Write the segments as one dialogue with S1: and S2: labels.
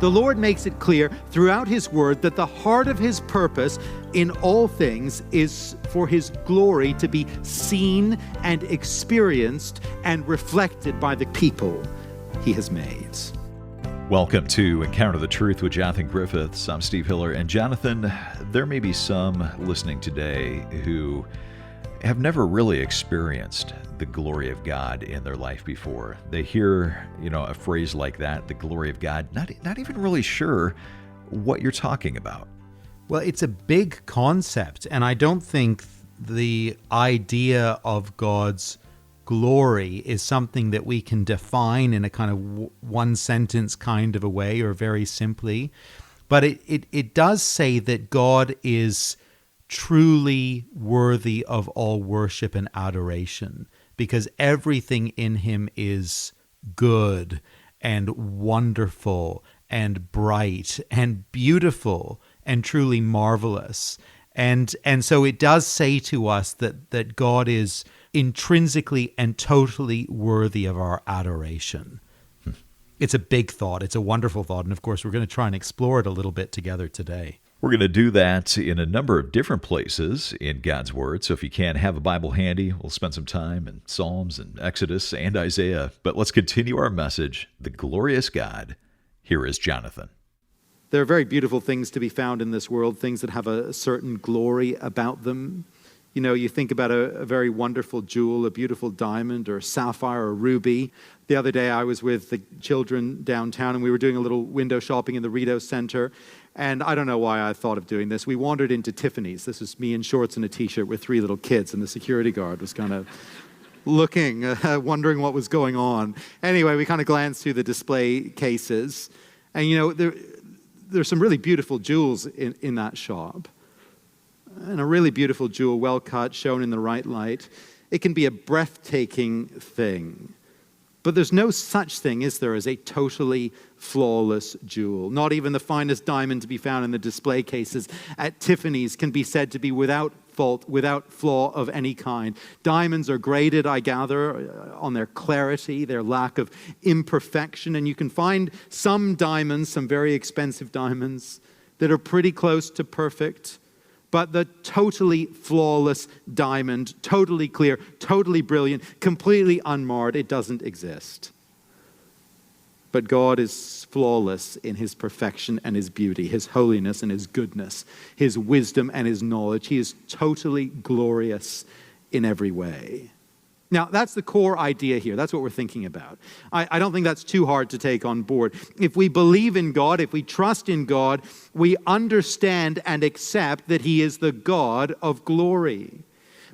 S1: The Lord makes it clear throughout His Word that the heart of His purpose in all things is for His glory to be seen and experienced and reflected by the people He has made.
S2: Welcome to Encounter the Truth with Jonathan Griffiths. I'm Steve Hiller. And Jonathan, there may be some listening today who have never really experienced the glory of God in their life before. They hear, a phrase like that, the glory of God, not even really sure what you're talking about.
S1: Well, it's a big concept, and I don't think the idea of God's glory is something that we can define in a kind of one sentence kind of a way or very simply. But it does say that God is truly worthy of all worship and adoration, because everything in Him is good and wonderful and bright and beautiful and truly marvelous. And so it does say to us that God is intrinsically and totally worthy of our adoration. It's a big thought. It's a wonderful thought. And of course, we're going to try and explore it a little bit together today.
S2: We're going to do that in a number of different places in God's Word. So if you can have a Bible handy, we'll spend some time in Psalms and Exodus and Isaiah. But let's continue our message, The Glorious God. Here is Jonathan.
S1: There are very beautiful things to be found in this world, things that have a certain glory about them. You think about a very wonderful jewel, a beautiful diamond or sapphire or ruby. The other day I was with the children downtown and we were doing a little window shopping in the Rideau Center. And I don't know why I thought of doing this. We wandered into Tiffany's. This was me in shorts and a t-shirt with three little kids, and the security guard was kind of looking, wondering what was going on. Anyway, we kind of glanced through the display cases. And there's some really beautiful jewels in that shop. And a really beautiful jewel, well cut, shown in the right light. It can be a breathtaking thing. But there's no such thing, is there, as a totally flawless jewel. Not even the finest diamond to be found in the display cases at Tiffany's can be said to be without fault, without flaw of any kind. Diamonds are graded, I gather, on their clarity, their lack of imperfection. And you can find some diamonds, some very expensive diamonds, that are pretty close to perfect. But the totally flawless diamond, totally clear, totally brilliant, completely unmarred, it doesn't exist. But God is flawless in His perfection and His beauty, His holiness and His goodness, His wisdom and His knowledge. He is totally glorious in every way. Now, that's the core idea here. That's what we're thinking about. I don't think that's too hard to take on board. If we believe in God, if we trust in God, we understand and accept that He is the God of glory.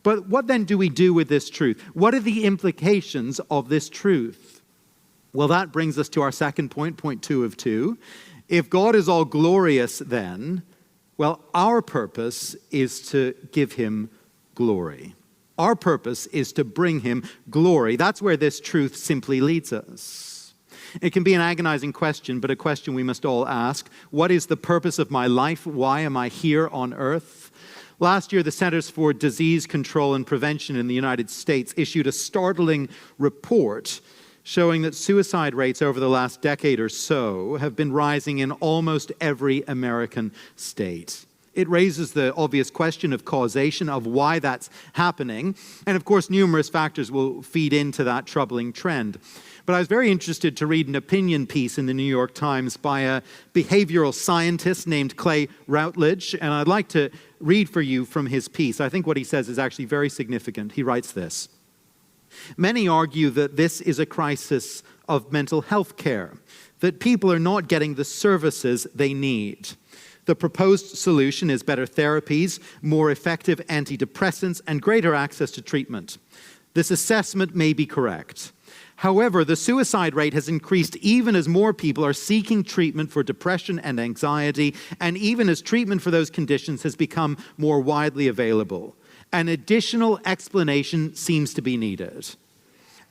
S1: But what then do we do with this truth? What are the implications of this truth? Well, that brings us to our second point, point 2 of 2. If God is all glorious then, well, our purpose is to give Him glory. Our purpose is to bring Him glory. That's where this truth simply leads us. It can be an agonizing question, but a question we must all ask. What is the purpose of my life? Why am I here on earth? Last year, the Centers for Disease Control and Prevention in the United States issued a startling report showing that suicide rates over the last decade or so have been rising in almost every American state. It raises the obvious question of causation, of why that's happening. And of course, numerous factors will feed into that troubling trend. But I was very interested to read an opinion piece in the New York Times by a behavioral scientist named Clay Routledge. And I'd like to read for you from his piece. I think what he says is actually very significant. He writes this: "Many argue that this is a crisis of mental health care, that people are not getting the services they need. The proposed solution is better therapies, more effective antidepressants, and greater access to treatment. This assessment may be correct. However, the suicide rate has increased even as more people are seeking treatment for depression and anxiety, and even as treatment for those conditions has become more widely available. An additional explanation seems to be needed.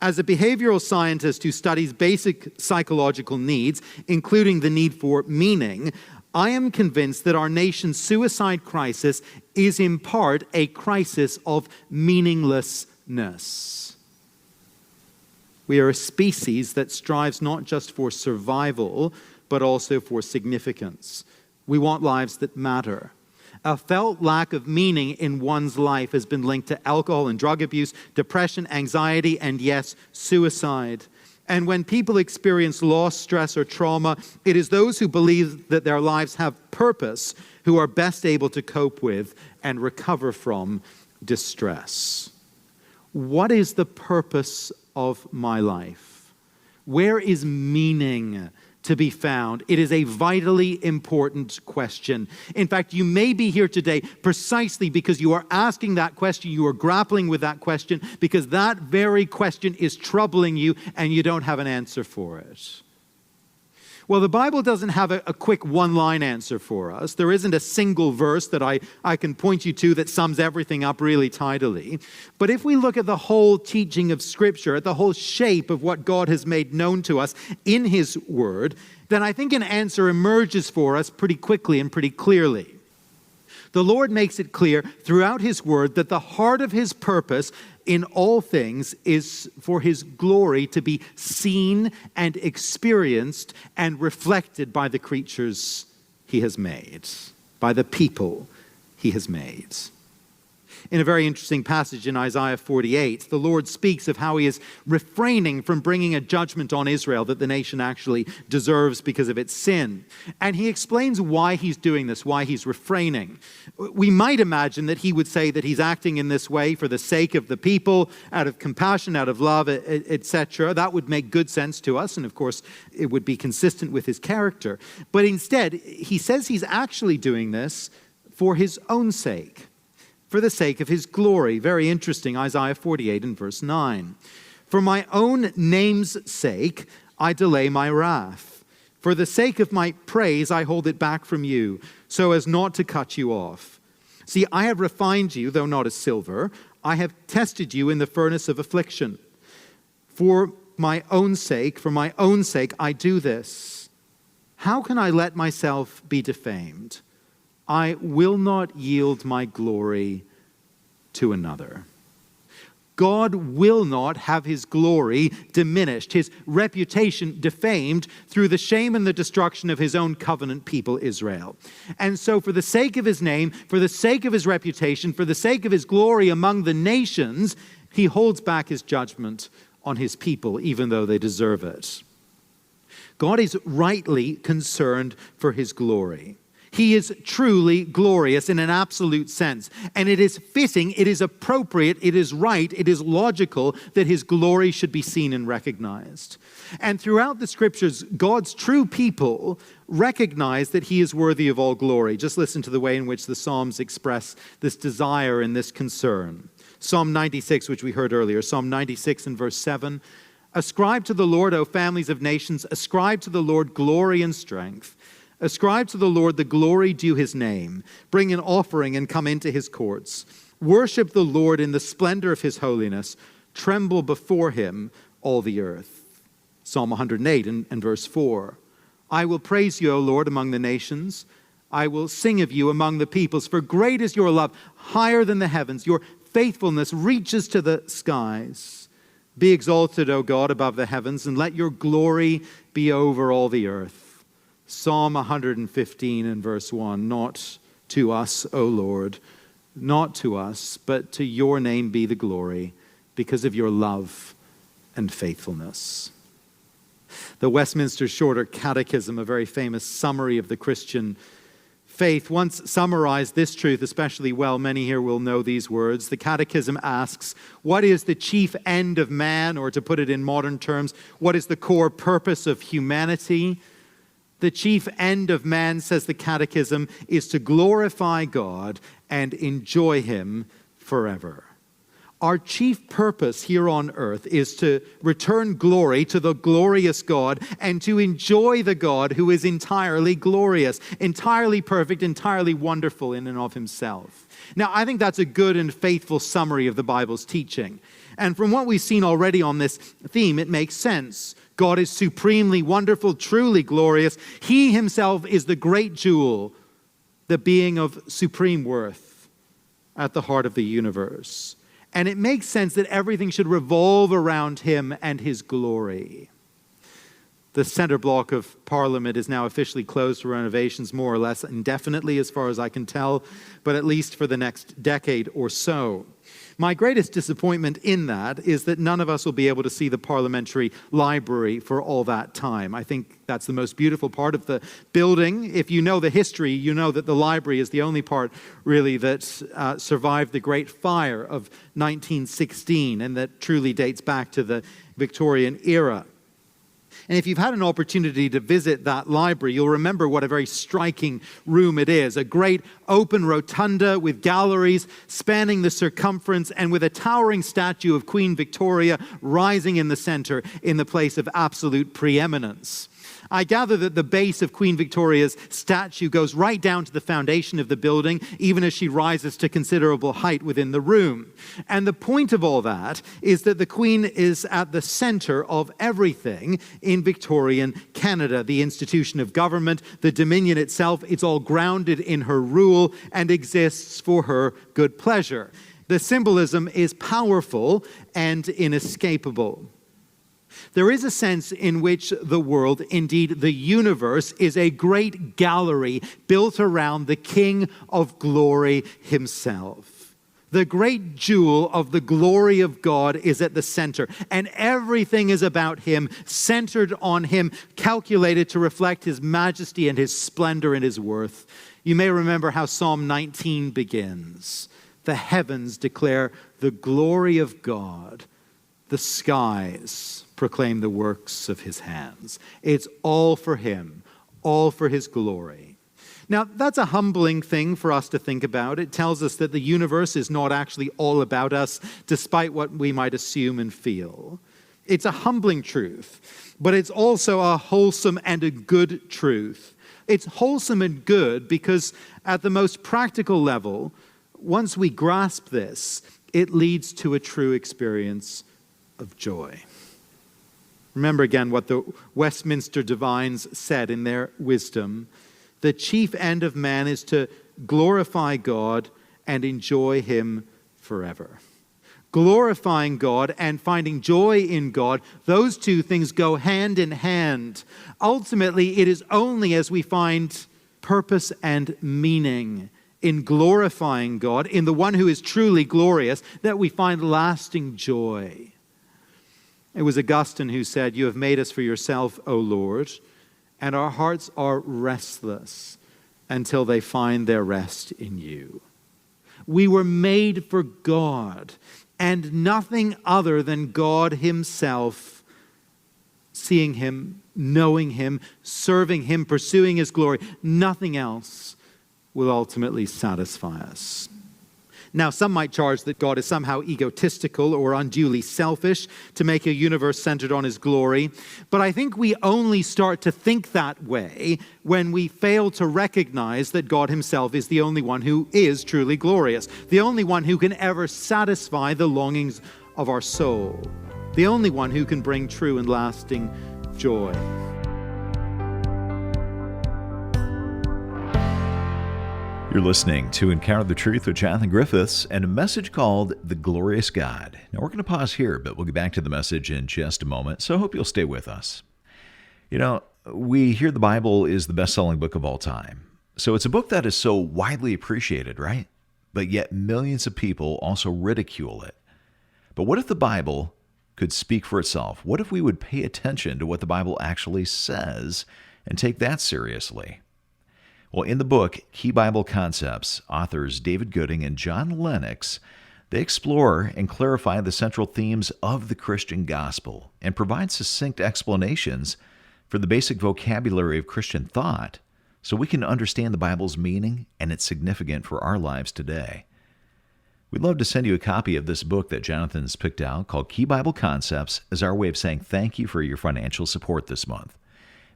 S1: As a behavioral scientist who studies basic psychological needs, including the need for meaning, I am convinced that our nation's suicide crisis is in part a crisis of meaninglessness. We are a species that strives not just for survival, but also for significance. We want lives that matter. A felt lack of meaning in one's life has been linked to alcohol and drug abuse, depression, anxiety, and yes, suicide. And when people experience loss, stress, or trauma, it is those who believe that their lives have purpose who are best able to cope with and recover from distress. What is the purpose of my life? Where is meaning to be found? It is a vitally important question. In fact, you may be here today precisely because you are asking that question, you are grappling with that question, because that very question is troubling you and you don't have an answer for it. Well, the Bible doesn't have a quick one-line answer for us. There isn't a single verse that I can point you to that sums everything up really tidily. But if we look at the whole teaching of Scripture, at the whole shape of what God has made known to us in His Word, then I think an answer emerges for us pretty quickly and pretty clearly. The Lord makes it clear throughout His Word that the heart of His purpose in all things is for His glory to be seen and experienced and reflected by the creatures He has made, by the people He has made. In a very interesting passage in Isaiah 48, the Lord speaks of how He is refraining from bringing a judgment on Israel that the nation actually deserves because of its sin. And He explains why He's doing this, why He's refraining. We might imagine that He would say that He's acting in this way for the sake of the people, out of compassion, out of love, etc. That would make good sense to us, and of course, it would be consistent with His character. But instead, He says He's actually doing this for His own sake, for the sake of His glory. Very interesting, Isaiah 48 and verse 9. For my own name's sake, I delay my wrath. For the sake of my praise, I hold it back from you, so as not to cut you off. See, I have refined you, though not as silver. I have tested you in the furnace of affliction. For my own sake, I do this. How can I let myself be defamed? I will not yield my glory to another. God will not have His glory diminished, His reputation defamed through the shame and the destruction of His own covenant people, Israel. And so for the sake of His name, for the sake of His reputation, for the sake of His glory among the nations, He holds back His judgment on His people, even though they deserve it. God is rightly concerned for His glory. He is truly glorious in an absolute sense. And it is fitting, it is appropriate, it is right, it is logical that His glory should be seen and recognized. And throughout the Scriptures, God's true people recognize that He is worthy of all glory. Just listen to the way in which the Psalms express this desire and this concern. Psalm 96, which we heard earlier, Psalm 96 and verse 7. Ascribe to the Lord, O families of nations, ascribe to the Lord glory and strength. Ascribe to the Lord the glory due His name. Bring an offering and come into His courts. Worship the Lord in the splendor of His holiness. Tremble before Him, all the earth. Psalm 108 and verse 4. I will praise you, O Lord, among the nations. I will sing of you among the peoples. For great is your love, higher than the heavens. Your faithfulness reaches to the skies. Be exalted, O God, above the heavens, and let your glory be over all the earth. Psalm 115 and verse 1, not to us, O Lord, not to us, but to your name be the glory, because of your love and faithfulness. The Westminster Shorter Catechism, a very famous summary of the Christian faith, once summarized this truth especially well. Many here will know these words. The Catechism asks, what is the chief end of man, or to put it in modern terms, what is the core purpose of humanity? The chief end of man, says the Catechism, is to glorify God and enjoy Him forever. Our chief purpose here on earth is to return glory to the glorious God and to enjoy the God who is entirely glorious, entirely perfect, entirely wonderful in and of Himself. Now, I think that's a good and faithful summary of the Bible's teaching. And from what we've seen already on this theme, it makes sense. God is supremely wonderful, truly glorious. He Himself is the great jewel, the being of supreme worth at the heart of the universe. And it makes sense that everything should revolve around Him and His glory. The center block of Parliament is now officially closed for renovations, more or less indefinitely, as far as I can tell, but at least for the next decade or so. My greatest disappointment in that is that none of us will be able to see the parliamentary library for all that time. I think that's the most beautiful part of the building. If you know the history, you know that the library is the only part, really, that survived the Great Fire of 1916 and that truly dates back to the Victorian era. And if you've had an opportunity to visit that library, you'll remember what a very striking room it is. A great open rotunda with galleries spanning the circumference and with a towering statue of Queen Victoria rising in the center in the place of absolute preeminence. I gather that the base of Queen Victoria's statue goes right down to the foundation of the building, even as she rises to considerable height within the room. And the point of all that is that the Queen is at the center of everything in Victorian Canada. The institution of government, the Dominion itself, it's all grounded in her rule and exists for her good pleasure. The symbolism is powerful and inescapable. There is a sense in which the world, indeed the universe, is a great gallery built around the King of Glory himself. The great jewel of the glory of God is at the center, and everything is about him, centered on him, calculated to reflect his majesty and his splendor and his worth. You may remember how Psalm 19 begins. The heavens declare the glory of God. The skies proclaim the works of his hands. It's all for him, all for his glory. Now, that's a humbling thing for us to think about. It tells us that the universe is not actually all about us, despite what we might assume and feel. It's a humbling truth, but it's also a wholesome and a good truth. It's wholesome and good because at the most practical level, once we grasp this, it leads to a true experience of joy. Remember again what the Westminster divines said in their wisdom. The chief end of man is to glorify God and enjoy him forever. Glorifying God and finding joy in God, those two things go hand in hand. Ultimately, it is only as we find purpose and meaning in glorifying God, in the one who is truly glorious, that we find lasting joy. It was Augustine who said, "You have made us for yourself, O Lord, and our hearts are restless until they find their rest in you." We were made for God and nothing other than God himself, seeing him, knowing him, serving him, pursuing his glory. Nothing else will ultimately satisfy us. Now, some might charge that God is somehow egotistical or unduly selfish to make a universe centered on his glory. But I think we only start to think that way when we fail to recognize that God himself is the only one who is truly glorious, the only one who can ever satisfy the longings of our soul, the only one who can bring true and lasting joy.
S2: You're listening to Encounter the Truth with Jonathan Griffiths and a message called The Glorious God. Now, we're going to pause here, but we'll get back to the message in just a moment, so I hope you'll stay with us. You know, we hear the Bible is the best-selling book of all time. So it's a book that is so widely appreciated, right? But yet millions of people also ridicule it. But what if the Bible could speak for itself? What if we would pay attention to what the Bible actually says and take that seriously? Well, in the book, Key Bible Concepts, authors David Gooding and John Lennox, they explore and clarify the central themes of the Christian gospel and provide succinct explanations for the basic vocabulary of Christian thought so we can understand the Bible's meaning and its significance for our lives today. We'd love to send you a copy of this book that Jonathan's picked out called Key Bible Concepts as our way of saying thank you for your financial support this month.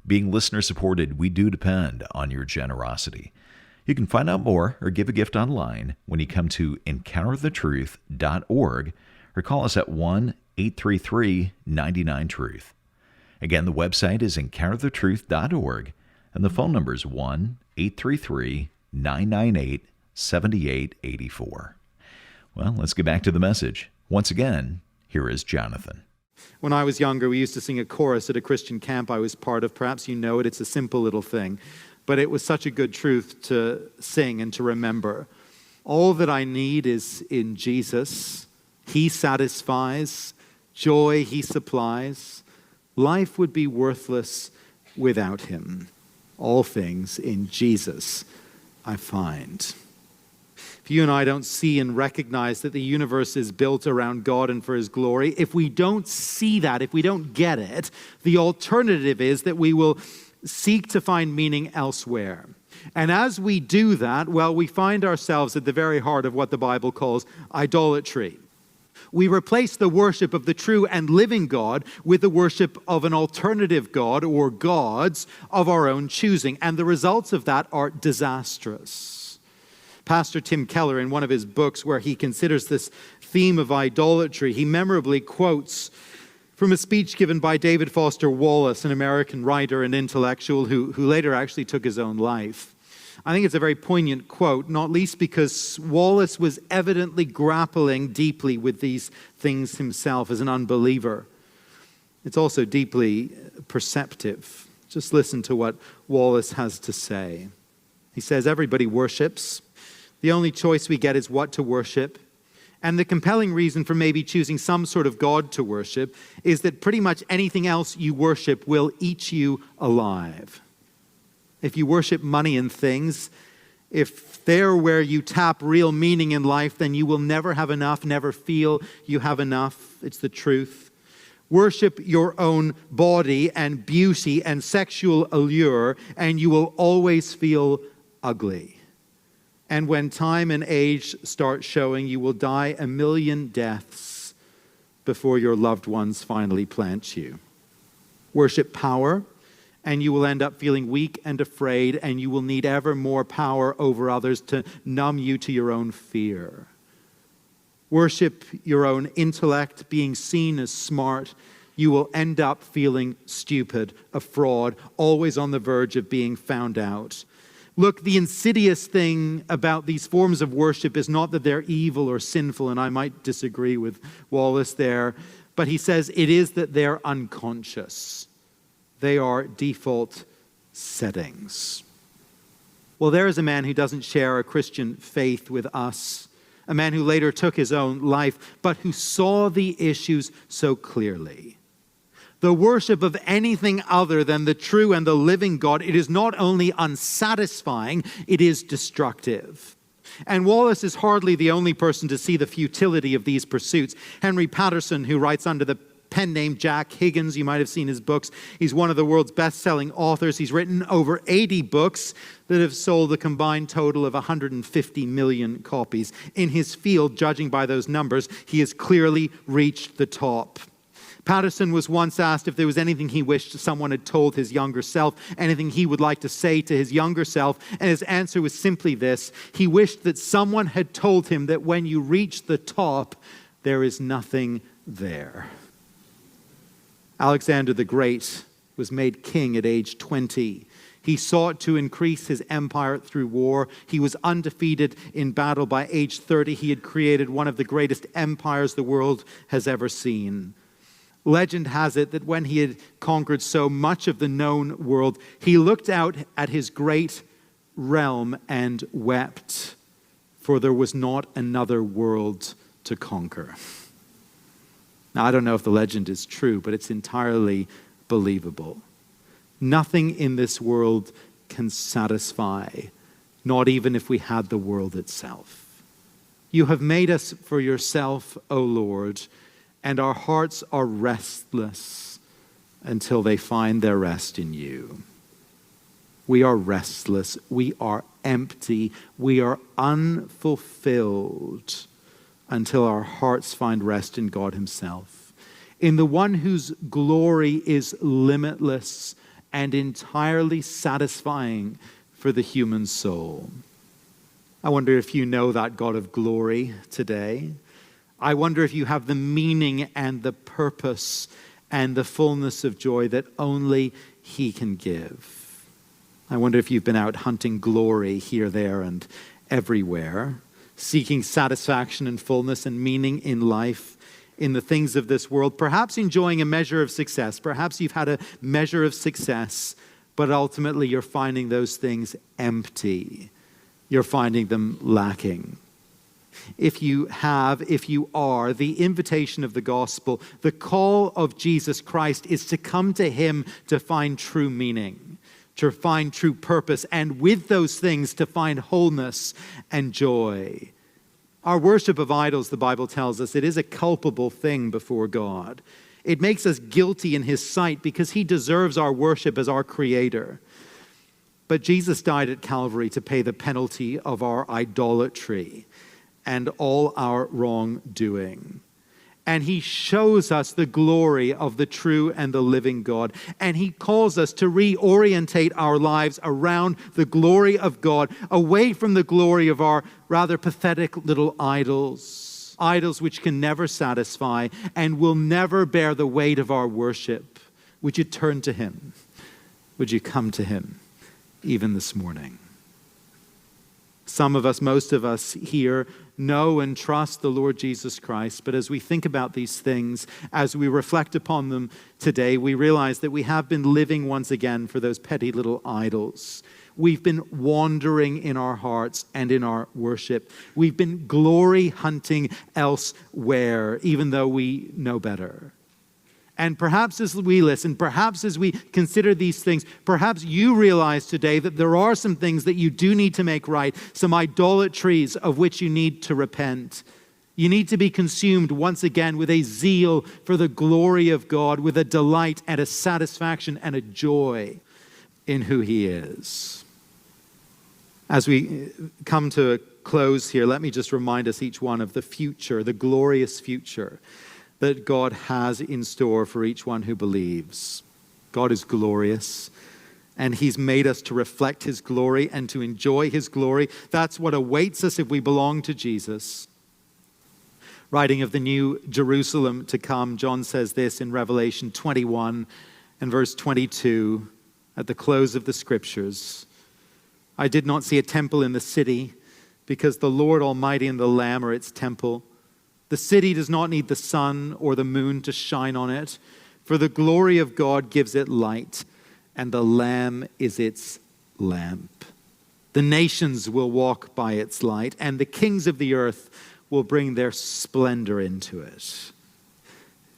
S2: Being listener-supported, we do depend on your generosity. You can find out more or give a gift online when you come to encounterthetruth.org or call us at 1-833-99-TRUTH. Again, the website is encounterthetruth.org and the phone number is 1-833-998-7884. Well, let's get back to the message. Once again, here is Jonathan.
S1: When I was younger, we used to sing a chorus at a Christian camp I was part of. Perhaps you know it. It's a simple little thing. But it was such a good truth to sing and to remember. All that I need is in Jesus. He satisfies. Joy He supplies. Life would be worthless without Him. All things in Jesus I find. If you and I don't see and recognize that the universe is built around God and for His glory, if we don't see that, if we don't get it, the alternative is that we will seek to find meaning elsewhere. And as we do that, well, we find ourselves at the very heart of what the Bible calls idolatry. We replace the worship of the true and living God with the worship of an alternative God or gods of our own choosing. And the results of that are disastrous. Pastor Tim Keller, in one of his books where he considers this theme of idolatry, he memorably quotes from a speech given by David Foster Wallace, an American writer and intellectual who later actually took his own life. I think it's a very poignant quote, not least because Wallace was evidently grappling deeply with these things himself as an unbeliever. It's also deeply perceptive. Just listen to what Wallace has to say. He says, everybody worships. The only choice we get is what to worship. And the compelling reason for maybe choosing some sort of God to worship is that pretty much anything else you worship will eat you alive. If you worship money and things, if they're where you tap real meaning in life, then you will never have enough, never feel you have enough. It's the truth. Worship your own body and beauty and sexual allure, and you will always feel ugly. And when time and age start showing, you will die a million deaths before your loved ones finally plant you. Worship power, and you will end up feeling weak and afraid, and you will need ever more power over others to numb you to your own fear. Worship your own intellect, being seen as smart. You will end up feeling stupid, a fraud, always on the verge of being found out. Look, the insidious thing about these forms of worship is not that they're evil or sinful, and I might disagree with Wallace there, but he says it is that they're unconscious. They are default settings. Well, there is a man who doesn't share a Christian faith with us, a man who later took his own life, but who saw the issues so clearly. The worship of anything other than the true and the living God, it is not only unsatisfying, it is destructive. And Wallace is hardly the only person to see the futility of these pursuits. Henry Patterson, who writes under the pen name Jack Higgins, you might have seen his books. He's one of the world's best-selling authors. He's written over 80 books that have sold a combined total of 150 million copies. In his field, judging by those numbers, he has clearly reached the top. Patterson was once asked if there was anything he wished someone had told his younger self, anything he would like to say to his younger self, and his answer was simply this: he wished that someone had told him that when you reach the top, there is nothing there. Alexander the Great was made king at age 20. He sought to increase his empire through war. He was undefeated in battle by age 30. He had created one of the greatest empires the world has ever seen. Legend has it that when he had conquered so much of the known world, he looked out at his great realm and wept, for there was not another world to conquer. Now, I don't know if the legend is true, but it's entirely believable. Nothing in this world can satisfy, not even if we had the world itself. You have made us for yourself, O Lord, and our hearts are restless until they find their rest in you. We are restless. We are empty. We are unfulfilled until our hearts find rest in God Himself, in the one whose glory is limitless and entirely satisfying for the human soul. I wonder if you know that God of glory today. I wonder if you have the meaning and the purpose and the fullness of joy that only He can give. I wonder if you've been out hunting glory here, there, and everywhere, seeking satisfaction and fullness and meaning in life, in the things of this world, perhaps enjoying a measure of success. Perhaps you've had a measure of success, but ultimately you're finding those things empty. You're finding them lacking. If you are, the invitation of the gospel, the call of Jesus Christ is to come to him to find true meaning, to find true purpose, and with those things to find wholeness and joy. Our worship of idols, the Bible tells us, it is a culpable thing before God. It makes us guilty in his sight because he deserves our worship as our creator. But Jesus died at Calvary to pay the penalty of our idolatry and all our wrongdoing. And he shows us the glory of the true and the living God. And he calls us to reorientate our lives around the glory of God, away from the glory of our rather pathetic little idols, idols which can never satisfy and will never bear the weight of our worship. Would you turn to him? Would you come to him even this morning? Some of us, most of us here, know and trust the Lord Jesus Christ. But as we think about these things, as we reflect upon them today, we realize that we have been living once again for those petty little idols. We've been wandering in our hearts and in our worship. We've been glory hunting elsewhere, even though we know better. And perhaps as we listen, perhaps as we consider these things, perhaps you realize today that there are some things that you do need to make right, some idolatries of which you need to repent. You need to be consumed once again with a zeal for the glory of God, with a delight and a satisfaction and a joy in who he is. As we come to a close here, let me just remind us each one of the future, the glorious future that God has in store for each one who believes. God is glorious, and he's made us to reflect his glory and to enjoy his glory. That's what awaits us if we belong to Jesus. Writing of the new Jerusalem to come, John says this in Revelation 21 and verse 22 at the close of the scriptures. I did not see a temple in the city, because the Lord Almighty and the Lamb are its temple. The city does not need the sun or the moon to shine on it, for the glory of God gives it light, and the Lamb is its lamp. The nations will walk by its light, and the kings of the earth will bring their splendor into it.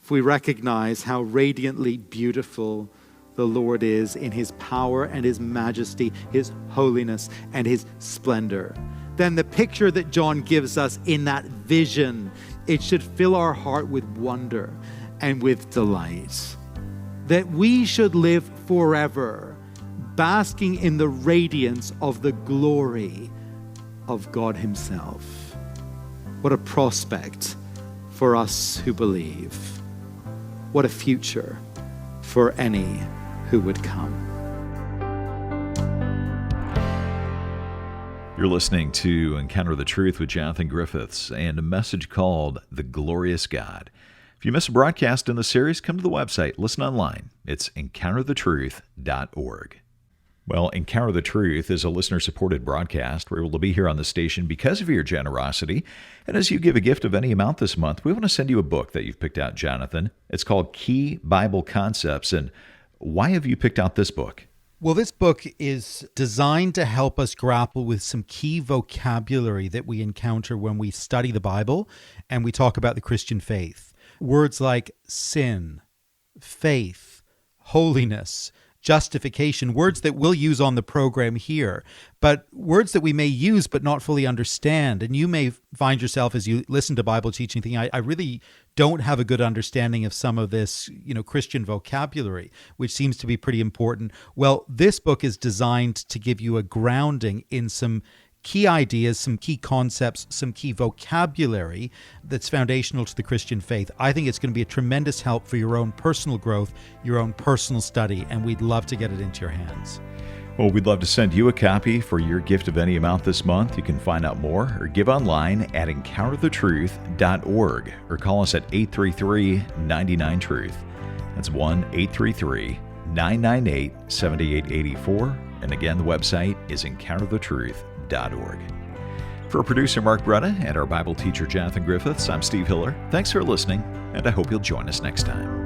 S1: If we recognize how radiantly beautiful the Lord is in his power and his majesty, his holiness and his splendor, then the picture that John gives us in that vision, it should fill our heart with wonder and with delight. That we should live forever basking in the radiance of the glory of God himself. What a prospect for us who believe. What a future for any who would come.
S2: You're listening to Encounter the Truth with Jonathan Griffiths and a message called The Glorious God. If you miss a broadcast in the series, come to the website, listen online. It's encounterthetruth.org. Well, Encounter the Truth is a listener-supported broadcast. We're able to be here on the station because of your generosity. And as you give a gift of any amount this month, we want to send you a book that you've picked out, Jonathan. It's called Key Bible Concepts. And why have you picked out this book?
S3: Well, this book is designed to help us grapple with some key vocabulary that we encounter when we study the Bible and we talk about the Christian faith. Words like sin, faith, holiness, justification, words that we'll use on the program here, but words that we may use but not fully understand. And you may find yourself as you listen to Bible teaching thinking, I really don't have a good understanding of some of this, Christian vocabulary, which seems to be pretty important. Well, this book is designed to give you a grounding in some key ideas, some key concepts, some key vocabulary that's foundational to the Christian faith. I think it's going to be a tremendous help for your own personal growth, your own personal study, and we'd love to get it into your hands.
S2: Well, we'd love to send you a copy for your gift of any amount this month. You can find out more or give online at encounterthetruth.org or call us at 833-99-TRUTH. That's 1-833-998-7884. And again, the website is encounterthetruth.org. For producer Mark Bretta and our Bible teacher Jonathan Griffiths, I'm Steve Hiller. Thanks for listening. and I hope you'll join us next time.